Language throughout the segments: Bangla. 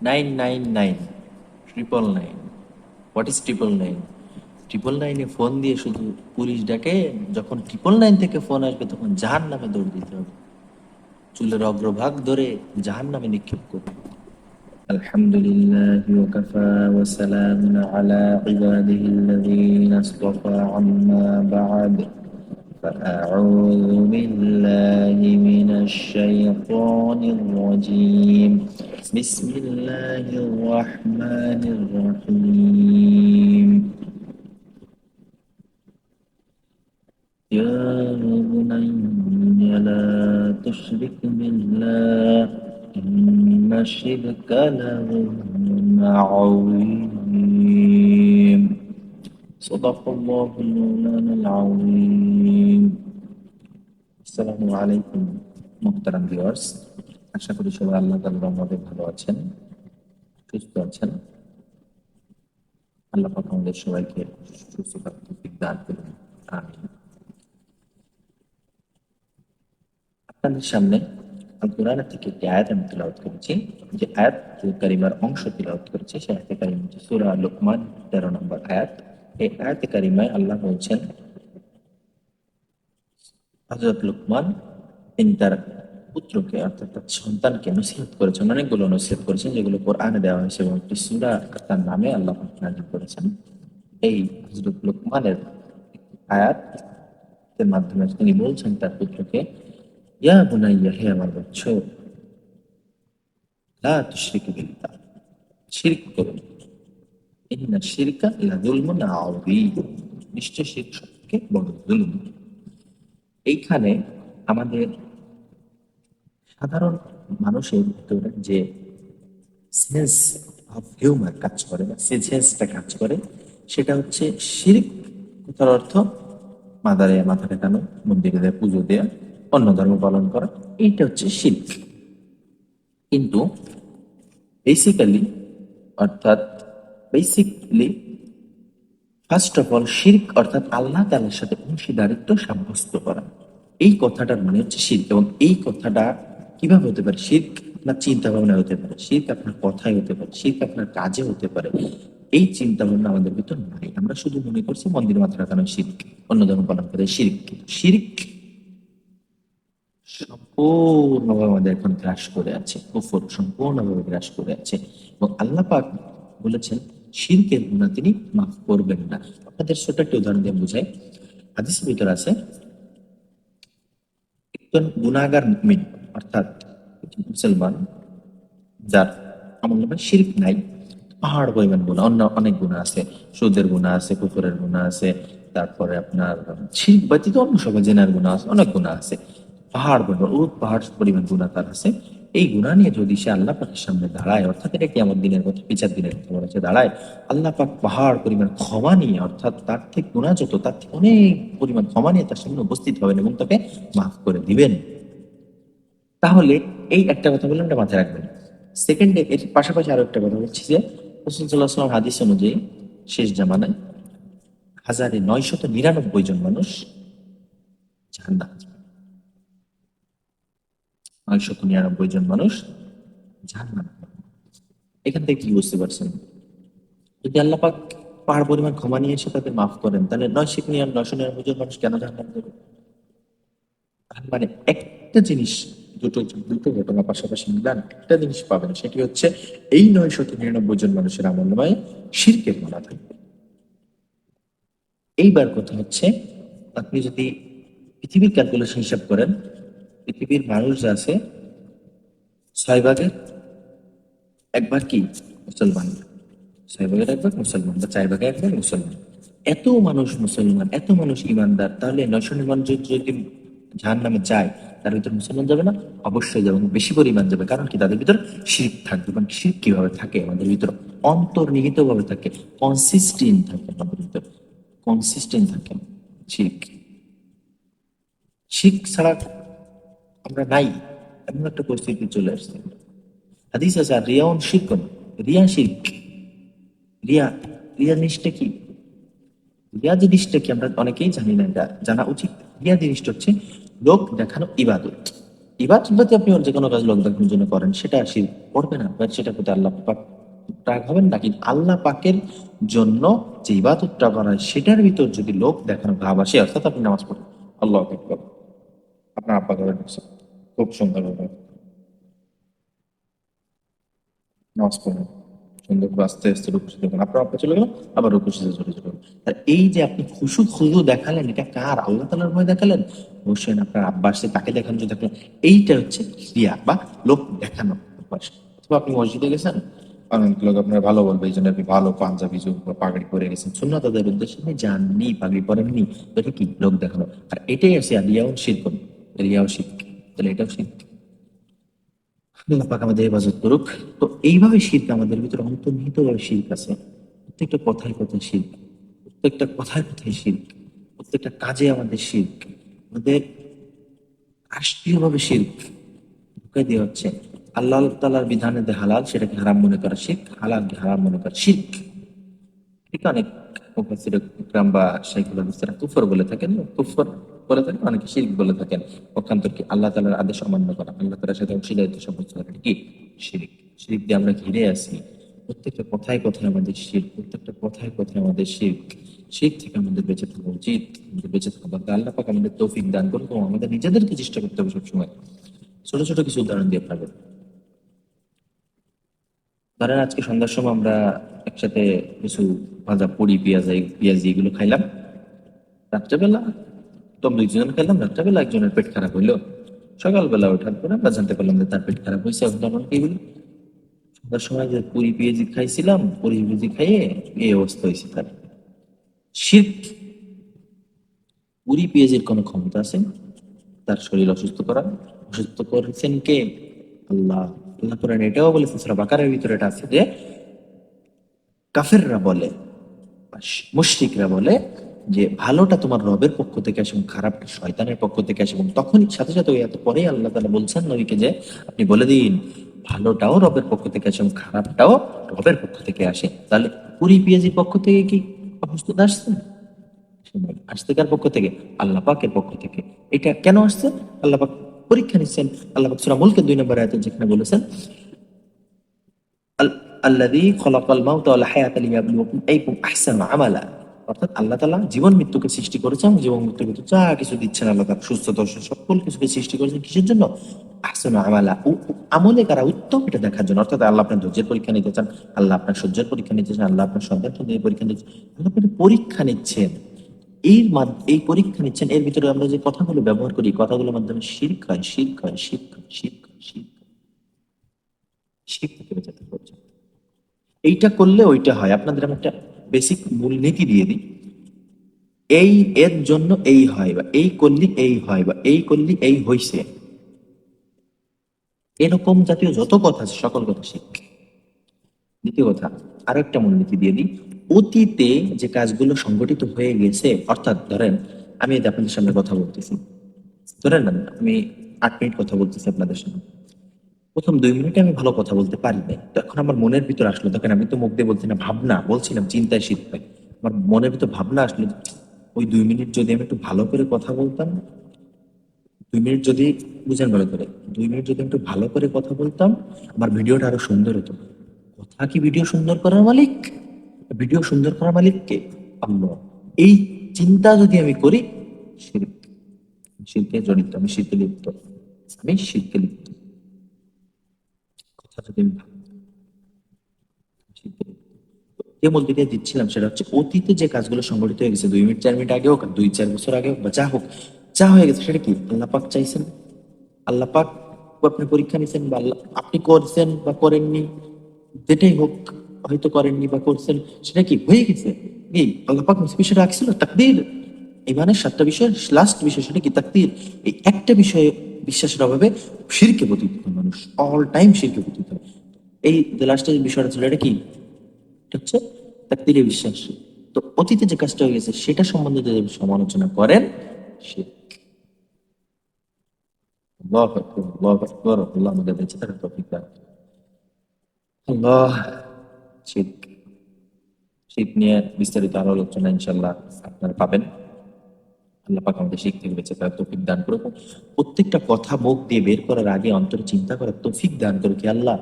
999, 999। What is 999? 999-এ ফোন দিয়ে শুধু পুলিশ ডাকে, যখন 999 থেকে ফোন আসবে তখন জাহান্নামে দৌড় দিতে হবে, চুলের অগ্রভাগ ধরে জাহান্নামে নিক্ষেপ করবে। আলহামদুলিল্লাহ ওয়াকাফা ওয়া সালামুন আলা ইবাদিহিল্লাযীনা ইসতাফা আম্মা বা'দ। فأعوذ بالله من الشيطان الرجيم. بسم الله الرحمن الرحيم. يا بني لا تشرك بالله إن الشرك لظلم عظيم. صدق الله المولانا العظيم. আসসালামু আলাইকুম মুহতারাম ভিউয়ার্স, আশা করি সবাই আল্লাহ তাআলার রহমতে ভালো আছেন, সুস্থ আছেন। আল্লাহ পাক আমাদের সবাইকে সুস্থতার তৌফিক দান করুন, আমিন। আপনাদের সামনে আল কোরআন থেকে একটি আয়াত আমি তিলাওয়াত করেছি। যে আয়াত কারিমার অংশ তিলাওয়াত করেছি সে আয়াতে কারিমা হচ্ছে সূরা লুকমান 13 নম্বর আয়াত। এই আয়াতে কারিমায় আল্লাহ বলছেন, হযরত লুকমান তিনি তার পুত্রকে অর্থাৎ তার সন্তানকে নসিহত করেছেন, অনেকগুলো নসিহত করেছেন যেগুলো কোরআনে দেওয়া হয়েছে এবং একটি সূরা তার নামে আল্লাহ পাক নাযিল করেছেন। এই হযরত লুকমানের আয়াতের মাধ্যমে তিনি বলছেন তার পুত্রকে, ইয়া বুনাইয়া, হে আমার বৎস, লা তুশরিকু বিল্লাহ, শিরক করো না। ইন্না শিরকা লাযুলমুন আযীম, নিশ্চয় শিরক সবথেকে বড় জুলুম। এইখানে আমাদের সাধারণ মানুষের ভিতরে যে সেন্স অফ হিউমার কাজ করে বা সেন্সটা কাজ করে সেটা হচ্ছে শিরক কথার অর্থ মাদারে মাথা ঠেকানো, মন্দিরে দেয়া পুজো দেয়া, অন্য ধর্ম পালন করা, এইটা হচ্ছে শিরক। কিন্তু বেসিক্যালি অর্থাৎ বেসিকলি ফার্স্ট অফ অল শিরক অর্থাৎ আল্লাহ তাআলার সাথে অংশীদারিত্ব সাব্যস্ত করা, এই কথাটার মানে হচ্ছে শিরক। এবং এই কথাটা কিভাবে হতে পারে? শিরক আপনার চিন্তা ভাবনা হতে পারে, শিরক আপনার কথায় হতে পারে, শিরক আপনার কাজে হতে পারে। এই চিন্তা ভাবনা আমাদের ভিতর নাই, আমরা শুধু মনে করছি মন্দির মাথা রাখানো শিরক, অন্য ধর্ম পালন করে শিরক। কিন্তু শিরক সম্পূর্ণভাবে আমাদের এখন গ্রাস করে আছে, কুফর সম্পূর্ণভাবে গ্রাস করে আছে। এবং আল্লাহ পাক বলেছেন শিরকের গুনাহ তিনি মাফ করবেন না। আপনাদের ছোট একটা উদাহরণ দিয়ে বুঝাই। হাদিসের ভিতর আছে একজন গুনাহগার মুমিন অর্থাৎ একজন মুসলমান যার আমলনামায় শিরক নাই, পাহাড় পরিমাণ গুনাহ, অন্য অনেক গুনাহ আছে, সুদের গুনাহ আছে, কুফরের গুনাহ আছে, তারপরে আপনার শিরক ব্যতীত অন্য সকল জেনার গুনাহ আছে, অনেক গুনাহ আছে, পাহাড় পরিমাণ পাহাড় পরিমাণ গুনাহ তার আছে। এই গুনাহ নিয়ে যদি সে আল্লাহ পাকের সামনে দাঁড়ায়, অর্থাৎ এটা কিয়ামত দিনের কথা, বিচার দিনের কথা বলা হচ্ছে, দাঁড়ায়, আল্লাহ পাক পাহাড় পরিমাণ ক্ষমা নিয়ে, অর্থাৎ তার থেকে গুনাহ যত তার থেকে অনেক পরিমাণ ক্ষমা নিয়ে তার সামনে উপস্থিত হবেন এবং তাকে মাফ করে দিবেন। তাহলে এই একটা কথা বললাম, এটা মাথায় রাখবেন। সেকেন্ডে এর পাশাপাশি আরো একটা কথা বলছি যে রাসূল সাল্লাল্লাহু আলাইহি ওয়াসাল্লাম হাদিস অনুযায়ী শেষ জামানায় 1999 জন মানুষ জাহান্নামে যাবে। 999 জন মানুষ জাহান্নামে যাবে। এখান থেকে কি বুঝতে পারছেন? যদি আল্লাহ পাক পাহাড় পরিমাণ ক্ষমা নিয়ে এসে তাদের মাফ করেন, তাহলে 999 জন মানুষ কেন জাহান্নামে যাবে? তার মানে একটা জিনিস, দুটো দুটো ঘটনা পাশাপাশি মিলান একটা জিনিস পাবেন, সেটি হচ্ছে এই 999 জন মানুষের আমলনামায় শিরকের গুনাহ থাকবে। এইবার কথা হচ্ছে, আপনি যদি পৃথিবীর ক্যালকুলেশন হিসাব করেন, পৃথিবীর মানুষ যা আছে 6 ভাগের 1 ভাগ কি মুসলমান, 6 ভাগের 1 ভাগ মুসলমান, বা 4 ভাগের 1 ভাগ মুসলমান। এত মানুষ মুসলমান, এত মানুষ ইমানদার, তাহলে 999 যদি জাহান্নামে যায়, তার ভিতর মুসলমান যাবে না? অবশ্যই যাবে, বেশি পরিমাণ যাবে। কারণ কি? তাদের ভিতর শিরক থাকবে। কারণ শিরক কিভাবে থাকে আমাদের ভিতর? অন্তর্নিহিত ভাবে থাকে, কনসিস্টেন্ট থাকে আমাদের ভিতর, কনসিস্টেন্ট থাকে শিরক। শিরক ছাড়া আমরা নাই, এমন একটা পরিস্থিতি চলে আসছে। হাদিস আছে আর রিয়াউন শিরকুন, রিয়া শিরক। রিয়া, রিয়া জিনিসটা কি? রিয়া জিনিসটা কি আমরা অনেকেই জানি না, এটা জানা উচিত। রিয়া জিনিসটা হচ্ছে লোক দেখানো ইবাদত। ইবাদত প্রতি আপনি ওর যে কোনো কাজ লোক দেখানোর জন্য করেন, সেটা শিরক পড়বে না, বা সেটা প্রতি আল্লাহ পাক রাগ হবেন না। কিন্তু আল্লাহ পাকের জন্য যে ইবাদতটা করা হয় সেটার ভিতর যদি লোক দেখানো ভাব আসে, অর্থাৎ আপনি নামাজ পড়েন, আল্লাহ আকবার, আপনার আব্বা করে ঢুকছে, খুব সুন্দর ভাবে নামাজ পড়েন, সুন্দর করে আস্তে আস্তে রুকু সিজদা করেন, আপনার আব্বা চলে গেল, আবার রুকু সিজদা চলে চলে গেল। আর এই যে আপনি খুশু খুজু দেখালেন, এটা কার? আল্লাহ তাআলার ভয় দেখালেন? অবশ্যই না, আপনার আব্বা আসছে তাকে দেখানোর জন্য দেখালেন। এইটা হচ্ছে ক্রিয়া বা লোক দেখানো অভ্যাস। অথবা আপনি মসজিদে গেছেন, অনেক লোক আপনার ভালো বলবে, এই জন্য আপনি ভালো পাঞ্জাবি বা পাগড়ি পরে গেছেন, সুন্নাত তাদের উদ্দেশ্যে আপনি যাননি, পাগড়ি পরেননি, তো এটা কি? লোক দেখানো। আর এটাই আছে রিয়াও শিরক, রিয়াও শিরক, তাহলে এটাও শিরক। আল্লাহ পাক আমাদের হেফাজত করুক। তো এইভাবে শিরক আমাদের ভিতরে অন্তর্নিহিত ভাবে শিরক আছে, প্রত্যেকটা কথায় কথায় শিরক, প্রত্যেকটা কথায় কথায় শিরক, প্রত্যেকটা কাজে আমাদের শিরক, আমাদের রাষ্ট্রীয় ভাবে শিরক ঢুকাই দেওয়া হচ্ছে। আল্লাহ তাআলার বিধানে যে হালাল সেটাকে হারাম মনে করা শিরক, হালালকে হারাম মনে করা শিরক। ঠিক অনেক মুফাসসির ইকরাম বা শাইখুল হাদিসরা কুফর বলে থাকেন, কুফর বলে থাকেন, অনেকে শিরক বলে থাকেন। পক্ষান্তর কি? আল্লাহ তাআলার আদেশ অমান্য করা, আল্লাহ তাআলার সাথে অংশীদারিত্ব সাব্যস্ত করা, এটা কি? শিরক। শিরক দিয়ে আমরা ঘিরে আছি, প্রত্যেকটা কথায় কথায় আমাদের শিরক, প্রত্যেকটা কথায় কথায় আমাদের শিরক। শিরক থেকে আমাদের বেঁচে থাকা উচিত, আমাদের বেঁচে থাকা দরকার। আল্লাহ পাক আমাদের তৌফিক দান করুন এবং আমাদের নিজেদেরকে চেষ্টা করতে হবে সবসময়। ছোট ছোট কিছু উদাহরণ দিয়ে আপনাদের, ধরেন আজকে সন্ধ্যার সময় আমরা একসাথে কিছু ভাজা পুরি, পেঁয়াজি এগুলো খাইলাম। রাত্রেবেলা তো আমরা দুইজন খেলাম, রাত্রেবেলা একজনের পেট খারাপ হইলো, সকালবেলা ওঠার পরে আমরা জানতে পারলাম যে তার পেট খারাপ হয়েছে। এখন তখন কি হলো? সন্ধ্যার সময় যে পুরি পেঁয়াজি খাইছিলাম, পুরি পেঁয়াজি খাইয়ে এই অবস্থা হয়েছে তার। শিরক। পুরি পেঁয়াজির কোনো ক্ষমতা আছে তার শরীর অসুস্থ করা? অসুস্থ করেছেন কে? আল্লাহ। আল্লাহ কোরআন এটাও বলেছেন, সূরা বাকারার ভিতরে এটা আছে যে কাফেররা বলে, মুশরিকরা বলে যে ভালোটা তোমার রবের পক্ষ থেকে আসে এবং খারাপটা শয়তানের পক্ষ থেকে আসে। এবং তখনই সাথে সাথে ওই এত পরেই আল্লাহ তাআলা বলছেন নবীকে যে আপনি বলে দিন ভালোটাও রবের পক্ষ থেকে আসে এবং খারাপটাও রবের পক্ষ থেকে আসে। তাহলে পুরি পেঁয়াজির পক্ষ থেকে কি অসুস্থতা আসছে? আসছে কার পক্ষ থেকে? আল্লাহ পাকের পক্ষ থেকে। এটা কেন আসছে? আল্লাহ পাক পরীক্ষা নিচ্ছেন। আল্লাহ পাক সূরা মুলকের 2 নম্বর আয়াতে যেখানে বলেছেন আল্লাযী খলাকাল মাউতা ওয়াল হায়াতা লিয়াবলুয়াকুম আইয়ুকুম আহসানু আমালা। অর্থাৎ আল্লাহ তাআলা জীবন মৃত্যুকে সৃষ্টি করেছেন এবং জীবন মৃত্যুর ভিতর যা কিছু দিচ্ছেন আল্লাহ তাআলা, সুস্থতা সকল কিছুকে সৃষ্টি করেছেন কিসের জন্য? আহসানু আমালা, আমলে কারা উত্তম এটা দেখার জন্য। অর্থাৎ আল্লাহ আপনার ধৈর্যের পরীক্ষা নিতে চান, আল্লাহ আপনার সহ্যের পরীক্ষা নিতে চান, আল্লাহ আপনার সন্তানকে নিয়ে পরীক্ষা নিতে চান, আল্লাহ আপনার পরীক্ষা নিচ্ছেন। এই পরীক্ষা নিচ্ছেন, এর ভিতরে আমরা যে কথাগুলো ব্যবহার করি, কথাগুলোর মাধ্যমে শিরক হয়, শিরক হয়, শিরক হয়, শিরক হয়, শিরক হয়। শিরক থেকে বেঁচে থাকা উচিত। এইটা করলে ওইটা হয়। আপনাদের আমি একটা বেসিক মূলনীতি দিয়ে দিই। এই এর জন্য এই হয়, বা এই করলি এই হয়, বা এই করলি এই হইছে, এরকম জাতীয় যত কথা আছে সকল কথা শিখ। দ্বিতীয় কথা, আরো একটা মূলনীতি দিয়ে দিই। অতীতে যে কাজগুলো সংগঠিত হয়ে গেছে, অর্থাৎ ধরেন আমি এই যে আপনাদের সামনে কথা বলতেছি, ধরেন না আমি 8 মিনিট কথা বলতেছি আপনাদের সামনে, প্রথম 2 মিনিটে আমি ভালো কথা বলতে পারি নাই, তো এখন আমার মনের ভিতর আসলো, দেখেন আমি তো মুখ দিয়ে বলছি না, ভাবনা বলছিলাম, চিন্তায় শীত পাই, আমার মনের ভিতর ভাবনা আসলো ওই 2 মিনিট যদি আমি একটু ভালো করে কথা বলতাম, 2 মিনিট যদি, বুঝেন ভালো করে, 2 মিনিট যদি একটু ভালো করে কথা বলতাম, আমার ভিডিওটা আরো সুন্দর হতো। কথা কি ভিডিও সুন্দর করার মালিক? ভিডিও সুন্দর করার মালিক কে? আল্লাহ। এই চিন্তা যদি আমি করি, শিরক, শিরকে জড়িত, আমি শিরকে লিপ্ত, আমি শিরকে লিপ্ত। কথা যদি আমি শিরকে লিপ্ত। যে মূলটিতে দিচ্ছিলাম সেটা হচ্ছে অতীতে যে কাজগুলো সংঘটিত হয়ে গেছে, 2 মিনিট 4 মিনিট আগে হোক, 2-4 বছর আগে হোক, বা যা হোক, যা হয়ে গেছে সেটা কি আল্লাহ পাক চাইছেন? আল্লাহ পাক আপনি পরীক্ষা নিছেন, বা আল্লাহ আপনি করছেন বা করেননি, যেটাই হোক, হয়তো করেননি বা করছেন, সেটা কি হয়ে গেছে? এই আল্লাহ পাক বিষয় রাখছিল তাকদীর। ইমানের 7টা বিষয়, লাস্ট বিষয় সেটা কি? তাকদীর। এই একটা বিষয়ে বিশ্বাসের অভাবে শিরকে পতিত হয় মানুষ, অল টাইম শিরকে পতিত হয়। এই যে লাস্টের বিষয়টা ছিল এটা কি? এটা হচ্ছে তাকদীরে বিশ্বাস। তো অতীতে যে কাজটা হয়ে গেছে সেটা সম্বন্ধে যদি সমালোচনা করেন, সে আল্লাহু আকবার, আল্লাহু আকবার, আল্লাহ আমাদের বেঁচে থাকার তৌফিক দান করুন। আল্লাহ। শীত, শীত নিয়ে বিস্তারিত আরো আলোচনা ইনশাল্লাহ আপনারা পাবেন। আল্লাহ পাক আমাদের শিখ থেকে বেঁচে থাকার তৌফিক দান করুক। প্রত্যেকটা কথা মুখ দিয়ে বের করার আগে অন্তরে চিন্তা করার তৌফিক দান করুক। কি আল্লাহ,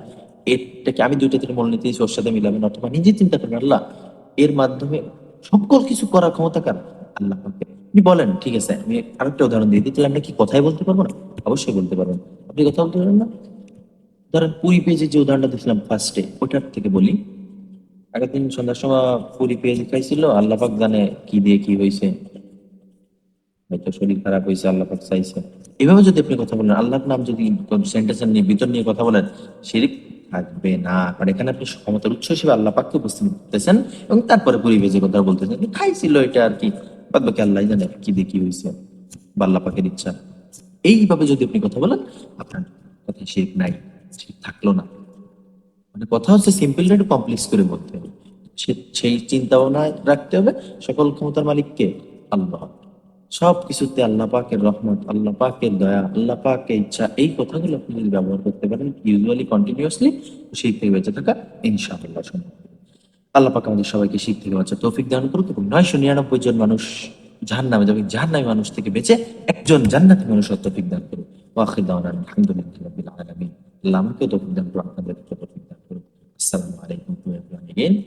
এটাকে আমি দুইটা থেকে মনে নিতেছি, ওর সাথে মিলাবেন, অথবা নিজে চিন্তা করবেন আল্লাহ এর মাধ্যমে সকল কিছু করার ক্ষমতা কার? আল্লাহ পাকে। আপনি বলেন, ঠিক আছে আমি আরেকটা উদাহরণ দিয়ে দিই, তাহলে আপনি কি কথাই বলতে পারবো না? অবশ্যই বলতে পারবেন। আপনি কথা বলতে পারবেন না? ধরেন পুরি পেঁয়াজে যে উদাহরণটা দিয়েছিলাম ফার্স্টে, ওটার থেকে বলি। আগের দিন সন্ধ্যার সময় পুরি পেঁয়াজ খাইছিল, আল্লাহ পাক জানে কি দিয়ে কি হয়েছে, হয়তো শরীর খারাপ হয়েছে, আল্লাহ পাক চাইছে। এভাবে যদি আপনি কথা বলেন, আল্লাহর নাম যদি সেন্টেন্স নিয়ে ভিতর নিয়ে কথা বলেন, শিরিক থাকবে না। কারণ এখানে আপনি ক্ষমতার উৎস হিসেবে আল্লাহ পাককে উপস্থিত করতেছেন, এবং তারপরে পরিবেশের কথা বলতেছেন যে খাইছিল এটা আর কি, বাদ বাকি আল্লাহ জানে কি দিয়ে কি হয়েছে, বা আল্লাহ পাকের ইচ্ছা। এইভাবে যদি আপনি কথা বলেন, আপনার কথায় শিরিক নাই, শিরিক থাকলো না। মানে কথা হচ্ছে সিম্পলটা একটু কমপ্লেক্স করে বলতে হবে। সেই চিন্তা ভাবনা রাখতে হবে, সকল ক্ষমতার মালিককে আল্লাহ, সব কিছুতে আল্লাহ পাকের রহমত, আল্লাহ পাকের দয়া, আল্লাহ পাকের ইচ্ছা, এই কথাগুলো আপনি যদি ব্যবহার করতে পারেন ইউজুয়ালি কন্টিনিউয়াসলি, সেই থেকে বেঁচে থাকা ইনশাআল্লাহ সম্ভব। আল্লাহ পাক আমাদের সবাইকে শিখ থেকে বাঁচা তৌফিক দান করুক, এবং 999 জন মানুষ জাহান্নামে যাবে, জাহান্নামী মানুষ থেকে বেঁচে একজন জান্নাতি মানুষ তৌফিক দান করুক। ওয়াখির দাওয়ানা আলহামদুলিল্লাহি রাব্বিল আলামিন। আল্লাহ আমাকে তৌফিক দান করুন, আপনাদেরকে তৌফিক দান করুন। আসসালামু আলাইকুম ওয়া রাহমাতুল্লাহি ওয়া বারাকাতুহু।